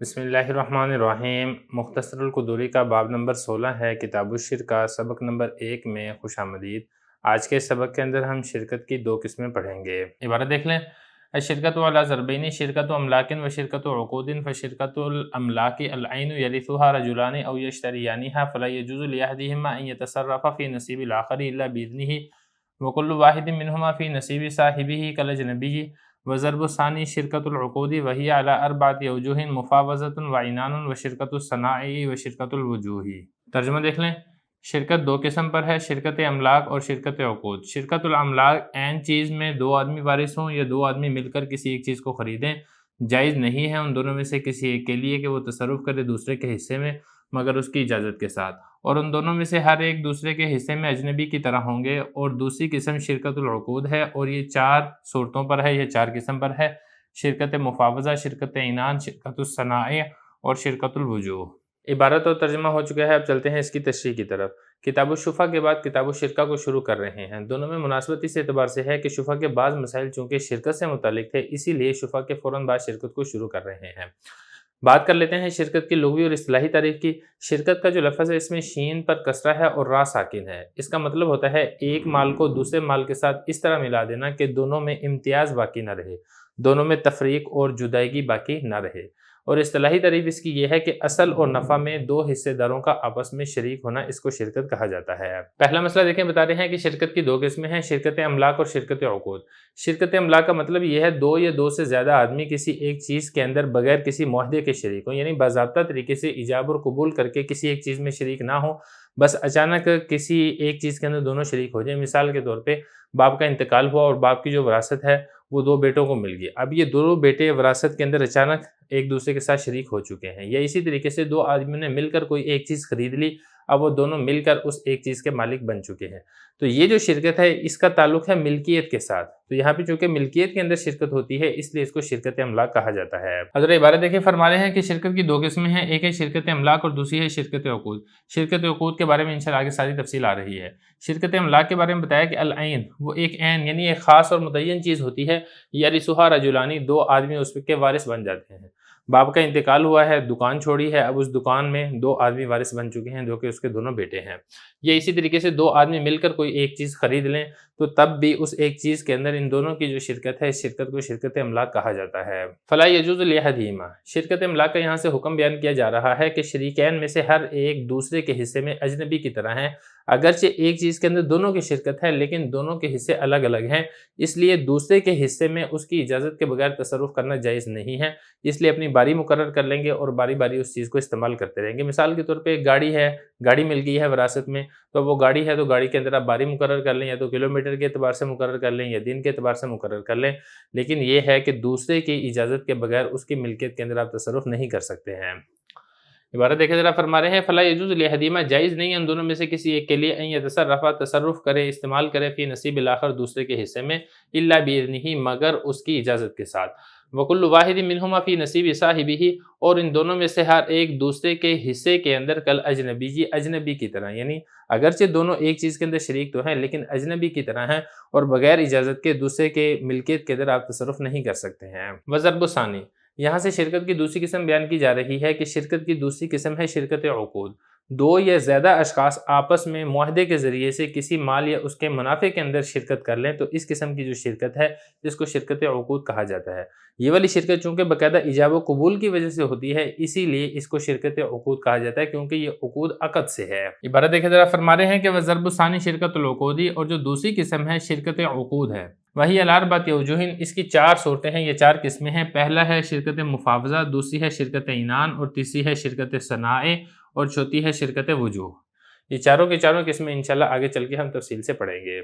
बिस्मिल्लाहिर्रहमानिर्रहीम। मुख्तसरुल क़ुदूरी का बाब नंबर 16 है। किताबुश शिरका सबक नंबर 1 में खुश आमदीद। आज के सबक के अंदर हम शिरकत की दो किस्में पढ़ेंगे। इबारत देख लें। शिरकत अला ज़रबैनी शिरकत अमलाकिन व शिरकत उक़ूदिन फ़शिरकतुल अमलाकी अल-ऐन यरिथुहा रजुलान औ यश्तरियानिहा फ़ला यजूज़ु लिअहदिहिमा अन यतसर्रफ़ फ़ी नसीबिल आख़री इल्ला बिइज़्निही व कुल्लु वाहिदिन मिनहुमा फ़ी नसीबि साहिबिही कल अजनबिय्यि व ज़रबुस्सानी शिरकतुल उक़ूदी व हिय अला अर्बअति औजुहिन मुफ़ावज़तुन व इनानुन व शिरकतुस सनाई व शिरकतुल वुजूही। तर्जुमा देख लें। शिरकत दो किस्म पर है, शिरकत अमलाक और शिरकत उक़ूद। शिरकतुल अमलाक ऐन चीज़ में दो आदमी वारिस हों या दो आदमी मिलकर किसी एक चीज़ को ख़रीदें, जायज़ नहीं है उन दोनों में से किसी एक के लिए कि वो तसर्रुफ़ करे दूसरे के हिस्से में मगर उसकी इजाज़त के साथ, और उन दोनों में से हर एक दूसरे के हिस्से में अजनबी की तरह होंगे। और दूसरी किस्म शिरकतुल उक़ूद है और ये चार सूरतों पर है, ये चार किस्म पर है। शिरकत मुफ़ावज़ा, शिरकत इनान, शिरकतुस सनाई और शिरकतुल वुजूह। इबारत और तर्जुमा हो चुका है। अब चलते हैं इसकी तशरीह की तरफ। किताबुश शुफ़ा के बाद किताबुश शिरका को शुरू कर रहे हैं। दोनों में मुनासबत इस एतबार से है कि शुफ़ा के बाज़ मसाइल चूँकि शिरकत से मुतालिक थे, इसीलिए शुफ़ा के फ़ौरन बाद शिरकत को शुरू कर रहे हैं। बात कर लेते हैं शिरकत की लुग़वी और इस्तिलाही तारीफ़ की। शिरकत का जो लफ्ज़ है इसमें शीन पर कसरा है और रा साकिन है। इसका मतलब होता है एक माल को दूसरे माल के साथ इस तरह मिला देना कि दोनों में इम्तियाज़ बाकी न रहे, दोनों में तफ़रीक और जुदाईगी बाकी न रहे। और इस्तिलाही तारीफ़ इसकी यह है कि असल और नफ़ा में दो हिस्सेदारों का आपस में शरीक होना, इसको शिरकत कहा जाता है। पहला मसला देखें, बता रहे हैं कि शिरकत की दो किस्में हैं, शिरकत अमलाक और शिरकत उक़ूद। शिरकत अमलाक का मतलब यह है दो या दो से ज़्यादा आदमी किसी एक चीज़ के अंदर बगैर किसी मुआहदे के शरीक हों, यानी बाज़ाब्ता तरीके से इजाब और कबूल करके किसी एक चीज़ में शरीक ना हो, बस अचानक किसी एक चीज़ के अंदर दोनों शरीक हो जाए। मिसाल के तौर पे बाप का इंतकाल हुआ और बाप की जो विरासत है वो दो बेटों को मिल गई। अब ये दोनों बेटे विरासत के अंदर अचानक एक दूसरे के साथ शरीक हो चुके हैं। या इसी तरीके से दो आदमियों ने मिलकर कोई एक चीज़ खरीद ली, अब वो दोनों मिलकर उस एक चीज़ के मालिक बन चुके हैं। तो ये जो शिरकत है इसका ताल्लुक है मिल्कियत के साथ। तो यहाँ पे चूंकि मिल्कियत के अंदर शिरकत होती है इसलिए इसको शिरकत अमलाक कहा जाता है। हज़रत इबारत देखिए, फरमा रहे हैं कि शिरकत की दो किस्में हैं, एक है शिरकत अमलाक और दूसरी है शिरकत उक़ूद। शिरकत उक़ूद के बारे में इंशाअल्लाह आगे सारी तफसील आ रही है। शिरकत अमलाक के बारे में बताया कि अल-ऐन वो एक ऐन यानी एक ख़ास और मुतय्यन चीज़ होती है। यरिसुहा रजुलानी दो आदमी उसके वारिस बन जाते हैं। बाप का इंतकाल हुआ है, दुकान छोड़ी है, अब उस दुकान में दो आदमी वारिस बन चुके हैं जो कि उसके दोनों बेटे हैं। ये इसी तरीके से दो आदमी मिलकर कोई एक चीज़ खरीद लें तो तब भी उस एक चीज़ के अंदर इन दोनों की जो शिरकत है, इस शिरकत को शिरकत अमलाक कहा जाता है। फ़ला यजूज़ु लिअहदिहिमा, शिरकत अमलाक का यहाँ से हुक्म बयान किया जा रहा है कि शरीकैन में से हर एक दूसरे के हिस्से में अजनबी की तरह हैं। अगरचे एक चीज़ के अंदर दोनों की शिरकत है लेकिन दोनों के हिस्से अलग अलग हैं, इसलिए दूसरे के हिस्से में उसकी इजाज़त के बगैर तसर्रुफ़ करना जायज़ नहीं है। इसलिए अपनी बारी मुकर्रर कर लेंगे और बारी बारी उस चीज़ को इस्तेमाल करते रहेंगे। मिसाल के तौर पे एक गाड़ी है, गाड़ी मिल गई है विरासत में, तो वो गाड़ी है तो गाड़ी के अंदर आप बारी मुकर्रर कर लें, या तो किलोमीटर के एतबार से मुकर्रर कर लें या दिन के एतबार से मुकर्रर कर लें, लेकिन ये है कि दूसरे की इजाज़त के बगैर उसकी मिल्कियत के अंदर आप तसर्रुफ़ नहीं कर सकते हैं। इबारत देखें ज़रा, फरमा रहे हैं फ़ला यजूज़ु लिअहदिहिमा, जायज़ नहीं है उन दोनों में से किसी एक के लिए अन यतसर्रफ़ा तसर्रुफ़ करे, इस्तेमाल करे फ़ी नसीबिल आख़र दूसरे के हिस्से में, इल्ला बिइज़्निही मगर उसकी इजाज़त के साथ, व कुल्लु वाहिदिन मिनहुमा फ़ी नसीबि साहिबिही और इन दोनों में से हर एक दूसरे के हिस्से के अंदर कल अजनबी, अजनबी की तरह, यानी अगरचे दोनों एक चीज़ के अंदर शरीक तो हैं लेकिन अजनबी की तरह हैं और बगैर इजाज़त के दूसरे के मिल्कियत के अंदर आप तसर्रुफ़ नहीं कर सकते हैं। व ज़रबुस्सानी, यहाँ से शिरकत की दूसरी किस्म बयान की जा रही है कि शिरकत की दूसरी किस्म है शिरकत उक़ूद। दो या ज़्यादा अशख़ास आपस में मुआहदे के ज़रिए से किसी माल या उसके मुनाफे के अंदर शिरकत कर लें तो इस किस्म की जो शिरकत है इसको शिरकत उक़ूद कहा जाता है। ये वाली शिरकत चूँकि बाकायदा इजाब व कबूल की वजह से होती है इसीलिए इसको शिरकत उक़ूद कहा जाता है, क्योंकि ये उक़ूद अक़द से है। इबारत देखें ज़रा, फरमा रहे हैं कि वह ज़रबुस्सानी शिरकतुल उक़ूदी, और जो दूसरी किस्म है शिरकत उक़ूद है वही अला अर्बअति औजुहिन, इसकी चार सूरतें हैं, ये चार किस्में हैं। पहला है शिरकत मुफ़ावज़ा, दूसरी है शिरकत इनान और तीसरी है शिरकत सनाए और चौथी है शिरकत वुजूह। ये चारों की चारों किस्में इंशाअल्लाह आगे चल के हम तफसील से पढ़ेंगे।